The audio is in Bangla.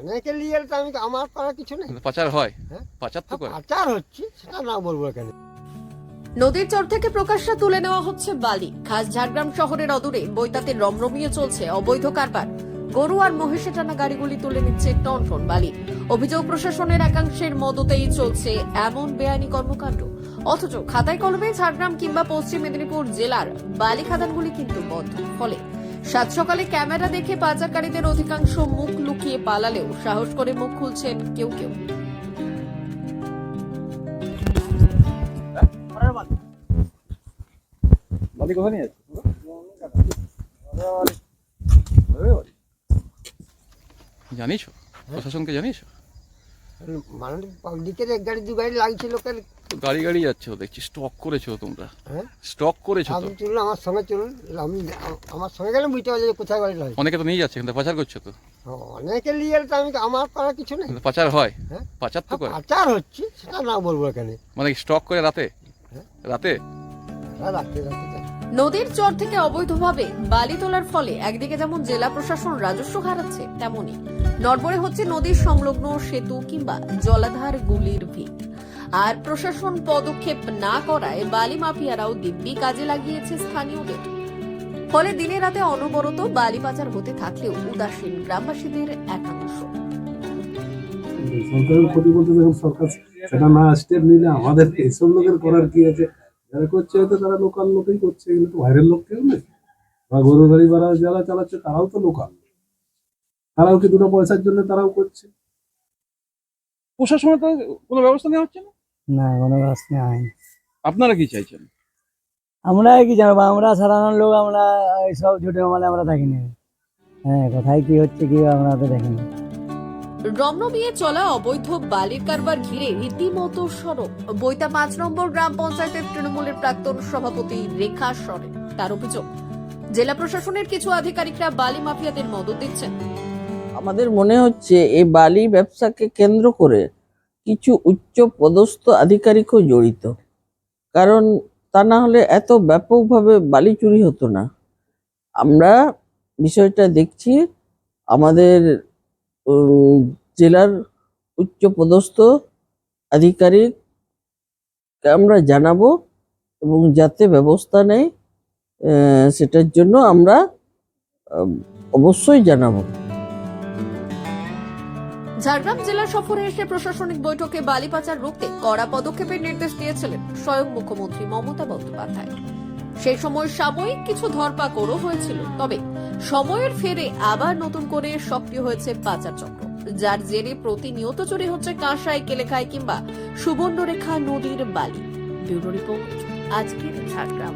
অনেকে নিয়ে এলে তো আমি আমার করার কিছু নেই। পাচার হয়, হ্যাঁ? পাচার তো করে। পাচার হচ্ছে সেটা না বলবো কেন। নদীর চর থেকে প্রকাশ্যে তুলে নেওয়া হচ্ছে বালি। খাস ঝাড়গ্রাম শহরের অদূরে বৈতাতে রমরমিয়ে চলছে অবৈধ কারবার। গরু আর মহিষে টানা গাড়িগুলি তুলে নিচ্ছে টন টন বালি। অভিযোগ প্রশাসনের একাংশের মদতেই চলছে এমন বেআইনি কর্মকাণ্ড। অথচ খাতায় কলমে ঝাড়গ্রাম কিংবা পশ্চিম মেদিনীপুর জেলার বালি খাদানগুলি কিন্তু বন্ধ। ফলে সাত সকালে ক্যামেরা দেখে পাচারকারীদের অধিকাংশ মুখ লুকিয়ে পালালেও সাহস করে মুখ খুলছেন কেউ কেউ। বালি কোথায় নিয়ে যাচ্ছে? জানিস প্রশাসনকে জানিস? মানে পাবলিকের এক গাড়ি দু গাড়ি লাগছে লোকের। তো গাড়ি গাড়ি যাচ্ছে দেখছি, স্টক করেছো তোমরা? হ্যাঁ, স্টক করেছো তো? আপনি চলুন আমার সঙ্গে চলুন, আমি আমার সঙ্গে গেলে বুঝতে পারছি যে কোথায় গাড়ি লাগে। অনেকে তো নিয়ে যাচ্ছে, কিন্তু পাচার করছো তো? অনেকে নিয়ে এলে তো আমি আমার করার কিছু নেই। কিন্তু পাচার হয়, হ্যাঁ? পাচার তো করে। পাচার হচ্ছে সেটা না বলবো কেন। মানে স্টক করে রাতে? হ্যাঁ। রাতে রাখতে রাখতে নদীর চর থেকে অবৈধভাবে বালি তোলার ফলে একদিকে যেমন জেলা প্রশাসন রাজস্ব হারাচ্ছে, তেমনি নড়বড়ে হচ্ছে নদীর সংলগ্ন সেতু কিংবা জলাধার গুলির ভিত। আর প্রশাসন পদক্ষেপ না করায় বালি মাফিয়ারাও দিব্যি কাজে লাগিয়েছে স্থানীয়দের। ফলে দিনে রাতে অনবরত বালি পাচার হতে থাকলেও উদাসীন গ্রামবাসীদের একাংশ। সরকারের ক্ষতি বলতে যখন সরকার সেটা না স্টেপ নিলে আমাদের এইসব লোকের করার কি আছে? যারা করছে হয়তো তারা লোকাল লোকই করছে, এগুলো তো বাইরের লোক কেউ নেই। বা গরু গাড়ি ভাড়া যারা চালাচ্ছে তারাও তো লোকাল, তারাও কি দুটো পয়সার জন্য তারাও করছে। প্রশাসনের তো কোনো ব্যবস্থা নেওয়া হচ্ছে না। না, কোনো ব্যবস্থা হয়নি। আপনারা কি চাইছেন? আমরা কি জানবো, আমরা সাধারণ লোক, আমরা এইসব ঝুটে মানে আমরা দেখিনি। হ্যাঁ, কোথায় কি হচ্ছে কি আমরা তো দেখিনি। রমরমিয়ে চলা অবৈধ বালির কারবার ঘিরে রীতিমতো সরব বৈতা 5 নম্বর গ্রাম পঞ্চায়েতের তৃণমূলের প্রাক্তন সভাপতি রেখা সরেন। তার অভিযোগ, জেলা প্রশাসনের কিছু আধিকারিকরা বালি মাফিয়াদের মদত দিচ্ছেন। আমাদের মনে হচ্ছে এই বালি ব্যবসাকে কেন্দ্র করে কিছু উচ্চ পদস্থ আধিকারিকও জড়িত, কারণ তা না হলে এত ব্যাপকভাবে বালি চুরি হতো না। আমরা বিষয়টা দেখছি, আমাদের জেলার উচ্চ পদস্থ আধিকারিককে আমরা জানাবো এবং যাতে ব্যবস্থা নেয় সেটার জন্য আমরা অবশ্যই জানাবো। ঝাড়গ্রাম জেলা সফরে এসে প্রশাসনিক বৈঠকে বালি পাচার রুখতে কড়া পদক্ষেপের নির্দেশ দিয়েছিলেন স্বয়ং মুখ্যমন্ত্রী মমতা বন্দ্যোপাধ্যায়। সেই সময় সাময়িক কিছু ধরপাকড়ও হয়েছিল, তবে সময়ের ফেরে আবার নতুন করে সক্রিয় হয়েছে পাচার চক্র, যার জেরে প্রতিনিয়ত চুরি হচ্ছে কাঁসাই, কেলেখাই কিংবা সুবর্ণরেখা নদীর বালি। ব্যুরো রিপোর্ট, আজকের ঝাড়গ্রাম।